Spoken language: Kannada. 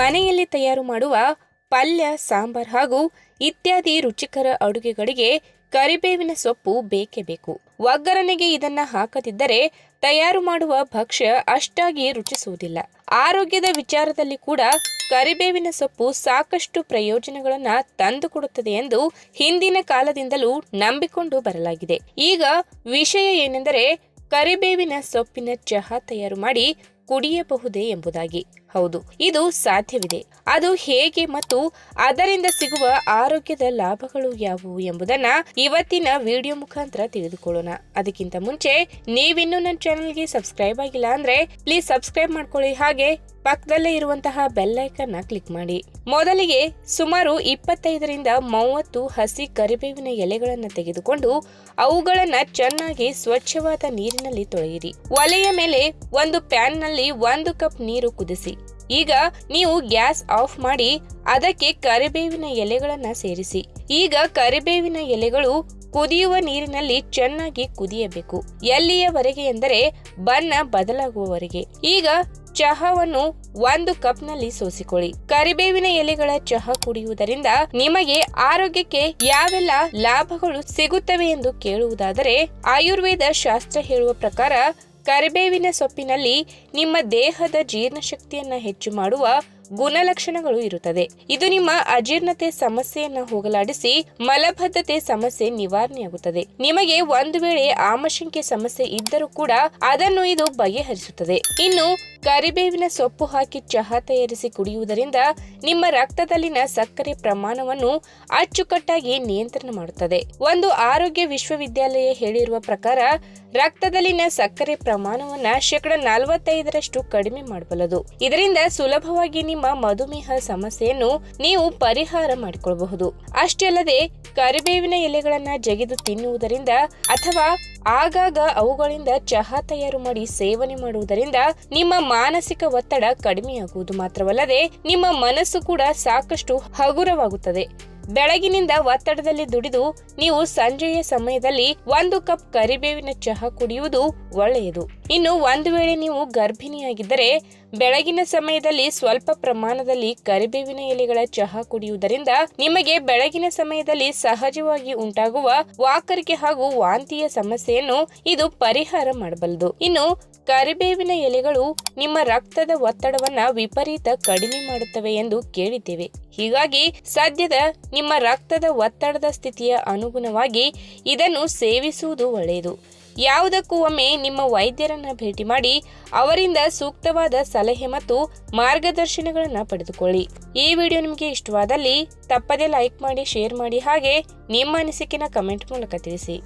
ಮನೆಯಲ್ಲಿ ತಯಾರು ಮಾಡುವ ಪಲ್ಯ, ಸಾಂಬಾರ್ ಹಾಗೂ ಇತ್ಯಾದಿ ರುಚಿಕರ ಅಡುಗೆಗಳಿಗೆ ಕರಿಬೇವಿನ ಸೊಪ್ಪು ಬೇಕೇ ಬೇಕು. ಒಗ್ಗರಣೆಗೆ ಇದನ್ನ ಹಾಕದಿದ್ದರೆ ತಯಾರು ಮಾಡುವ ಭಕ್ಷ್ಯ ಅಷ್ಟಾಗಿ ರುಚಿಸುವುದಿಲ್ಲ. ಆರೋಗ್ಯದ ವಿಚಾರದಲ್ಲಿ ಕೂಡ ಕರಿಬೇವಿನ ಸೊಪ್ಪು ಸಾಕಷ್ಟು ಪ್ರಯೋಜನಗಳನ್ನ ತಂದುಕೊಡುತ್ತದೆ ಎಂದು ಹಿಂದಿನ ಕಾಲದಿಂದಲೂ ನಂಬಿಕೊಂಡು ಬರಲಾಗಿದೆ. ಈಗ ವಿಷಯ ಏನೆಂದರೆ ಕರಿಬೇವಿನ ಸೊಪ್ಪಿನ ಚಹಾ ತಯಾರು ಮಾಡಿ ಕುಡಿಯಬಹುದೇ ಎಂಬುದಾಗಿ. ಹೌದು, ಇದು ಸಾಧ್ಯವಿದೆ. ಅದು ಹೇಗೆ ಮತ್ತು ಅದರಿಂದ ಸಿಗುವ ಆರೋಗ್ಯದ ಲಾಭಗಳು ಯಾವುವು ಎಂಬುದನ್ನ ಇವತ್ತಿನ ವಿಡಿಯೋ ಮುಖಾಂತರ ತಿಳಿದುಕೊಳ್ಳೋಣ. ಅದಕ್ಕಿಂತ ಮುಂಚೆ ನೀವಿನ್ನೂ ನನ್ನ ಚಾನೆಲ್ಗೆ ಸಬ್ಸ್ಕ್ರೈಬ್ ಆಗಿಲ್ಲ ಅಂದ್ರೆ ಪ್ಲೀಸ್ ಸಬ್ಸ್ಕ್ರೈಬ್ ಮಾಡ್ಕೊಳ್ಳಿ, ಹಾಗೆ ಪಕ್ಕದಲ್ಲೇ ಇರುವಂತಹ ಬೆಲ್ ಐಕಾನ್ ಕ್ಲಿಕ್ ಮಾಡಿ. ಮೊದಲಿಗೆ ಸುಮಾರು 25ರಿಂದ 30 ಹಸಿ ಕರಿಬೇವಿನ ಎಲೆಗಳನ್ನು ತೆಗೆದುಕೊಂಡು ಅವುಗಳನ್ನ ಚೆನ್ನಾಗಿ ಸ್ವಚ್ಛವಾದ ನೀರಿನಲ್ಲಿ ತೊಳೆಯಿರಿ. ಒಲೆಯ ಮೇಲೆ ಒಂದು ಪ್ಯಾನ್ ನಲ್ಲಿ 1 ಕಪ್ ನೀರು ಕುದಿಸಿ. ಈಗ ನೀವು ಗ್ಯಾಸ್ ಆಫ್ ಮಾಡಿ ಅದಕ್ಕೆ ಕರಿಬೇವಿನ ಎಲೆಗಳನ್ನ ಸೇರಿಸಿ. ಈಗ ಕರಿಬೇವಿನ ಎಲೆಗಳು ಕುದಿಯುವ ನೀರಿನಲ್ಲಿ ಚೆನ್ನಾಗಿ ಕುದಿಯಬೇಕು. ಎಲ್ಲಿಯವರೆಗೆ ಎಂದರೆ ಬಣ್ಣ ಬದಲಾಗುವವರೆಗೆ. ಈಗ ಚಹಾವನ್ನು 1 ಕಪ್ ನಲ್ಲಿ ಸೋಸಿಕೊಳ್ಳಿ. ಕರಿಬೇವಿನ ಎಲೆಗಳ ಚಹಾ ಕುಡಿಯುವುದರಿಂದ ನಿಮಗೆ ಆರೋಗ್ಯಕ್ಕೆ ಯಾವೆಲ್ಲ ಲಾಭಗಳು ಸಿಗುತ್ತವೆ ಎಂದು ಕೇಳುವುದಾದರೆ, ಆಯುರ್ವೇದ ಶಾಸ್ತ್ರ ಹೇಳುವ ಪ್ರಕಾರ ಕರಿಬೇವಿನ ಸೊಪ್ಪಿನಲ್ಲಿ ನಿಮ್ಮ ದೇಹದ ಜೀರ್ಣಶಕ್ತಿಯನ್ನ ಹೆಚ್ಚು ಮಾಡುವ ಗುಣಲಕ್ಷಣಗಳು ಇರುತ್ತದೆ. ಇದು ನಿಮ್ಮ ಅಜೀರ್ಣತೆ ಸಮಸ್ಯೆಯನ್ನ ಹೋಗಲಾಡಿಸಿ ಮಲಬದ್ಧತೆ ಸಮಸ್ಯೆ ನಿವಾರಣೆಯಾಗುತ್ತದೆ. ನಿಮಗೆ ಒಂದು ವೇಳೆ ಆಮಶಂಕೆ ಸಮಸ್ಯೆ ಇದ್ದರೂ ಕೂಡ ಅದನ್ನು ಇದು ಬಗೆಹರಿಸುತ್ತದೆ. ಇನ್ನು ಕರಿಬೇವಿನ ಸೊಪ್ಪು ಹಾಕಿ ಚಹಾ ತಯಾರಿಸಿ ಕುಡಿಯುವುದರಿಂದ ನಿಮ್ಮ ರಕ್ತದಲ್ಲಿನ ಸಕ್ಕರೆ ಪ್ರಮಾಣವನ್ನು ಅಚ್ಚುಕಟ್ಟಾಗಿ ನಿಯಂತ್ರಣ ಮಾಡುತ್ತದೆ. ಒಂದು ಆರೋಗ್ಯ ವಿಶ್ವವಿದ್ಯಾಲಯ ಹೇಳಿರುವ ಪ್ರಕಾರ ರಕ್ತದಲ್ಲಿನ ಸಕ್ಕರೆ ಪ್ರಮಾಣವನ್ನ 45% ಕಡಿಮೆ ಮಾಡಬಲ್ಲದು. ಇದರಿಂದ ಸುಲಭವಾಗಿ ನಿಮ್ಮ ಮಧುಮೇಹ ಸಮಸ್ಯೆಯನ್ನು ನೀವು ಪರಿಹಾರ ಮಾಡಿಕೊಳ್ಳಬಹುದು. ಅಷ್ಟೇ ಅಲ್ಲದೆ ಕರಿಬೇವಿನ ಎಲೆಗಳನ್ನ ಜಗಿದು ತಿನ್ನುವುದರಿಂದ ಅಥವಾ ಆಗಾಗ ಅವುಗಳಿಂದ ಚಹಾ ತಯಾರು ಮಾಡಿ ಸೇವನೆ ಮಾಡುವುದರಿಂದ ನಿಮ್ಮ ಮಾನಸಿಕ ಒತ್ತಡ ಕಡಿಮೆಯಾಗುವುದು ಮಾತ್ರವಲ್ಲದೆ ನಿಮ್ಮ ಮನಸ್ಸು ಕೂಡ ಸಾಕಷ್ಟು ಹಗುರವಾಗುತ್ತದೆ. ಬೆಳಗಿನಿಂದ ಒತ್ತಡದಲ್ಲಿ ದುಡಿದು ನೀವು ಸಂಜೆಯ ಸಮಯದಲ್ಲಿ 1 ಕಪ್ ಕರಿಬೇವಿನ ಚಹಾ ಕುಡಿಯುವುದು ಒಳ್ಳೆಯದು. ಇನ್ನು ಒಂದು ವೇಳೆ ನೀವು ಗರ್ಭಿಣಿಯಾಗಿದ್ದರೆ ಬೆಳಗಿನ ಸಮಯದಲ್ಲಿ ಸ್ವಲ್ಪ ಪ್ರಮಾಣದಲ್ಲಿ ಕರಿಬೇವಿನ ಎಲೆಗಳ ಚಹಾ ಕುಡಿಯುವುದರಿಂದ ನಿಮಗೆ ಬೆಳಗಿನ ಸಮಯದಲ್ಲಿ ಸಹಜವಾಗಿ ಉಂಟಾಗುವ ವಾಕರಿಕೆ ಹಾಗೂ ವಾಂತಿಯ ಸಮಸ್ಯೆಯನ್ನು ಇದು ಪರಿಹಾರ ಮಾಡಬಲ್ಲದು. ಇನ್ನು ಕರಿಬೇವಿನ ಎಲೆಗಳು ನಿಮ್ಮ ರಕ್ತದ ಒತ್ತಡವನ್ನ ವಿಪರೀತ ಕಡಿಮೆ ಮಾಡುತ್ತವೆ ಎಂದು ಕೇಳಿದ್ದೇವೆ. ಹೀಗಾಗಿ ಸದ್ಯದ ನಿಮ್ಮ ರಕ್ತದ ಒತ್ತಡದ ಸ್ಥಿತಿಯ ಅನುಗುಣವಾಗಿ ಇದನ್ನು ಸೇವಿಸುವುದು ಒಳ್ಳೆಯದು. ಯಾವುದಕ್ಕೂ ಒಮ್ಮೆ ನಿಮ್ಮ ವೈದ್ಯರನ್ನ ಭೇಟಿ ಮಾಡಿ ಅವರಿಂದ ಸೂಕ್ತವಾದ ಸಲಹೆ ಮತ್ತು ಮಾರ್ಗದರ್ಶನಗಳನ್ನ ಪಡೆದುಕೊಳ್ಳಿ. ಈ ವಿಡಿಯೋ ನಿಮಗೆ ಇಷ್ಟವಾದಲ್ಲಿ ತಪ್ಪದೇ ಲೈಕ್ ಮಾಡಿ, ಶೇರ್ ಮಾಡಿ, ಹಾಗೆ ನಿಮ್ಮ ಅನಿಸಿಕೆನ ಕಮೆಂಟ್ ಮೂಲಕ ತಿಳಿಸಿ.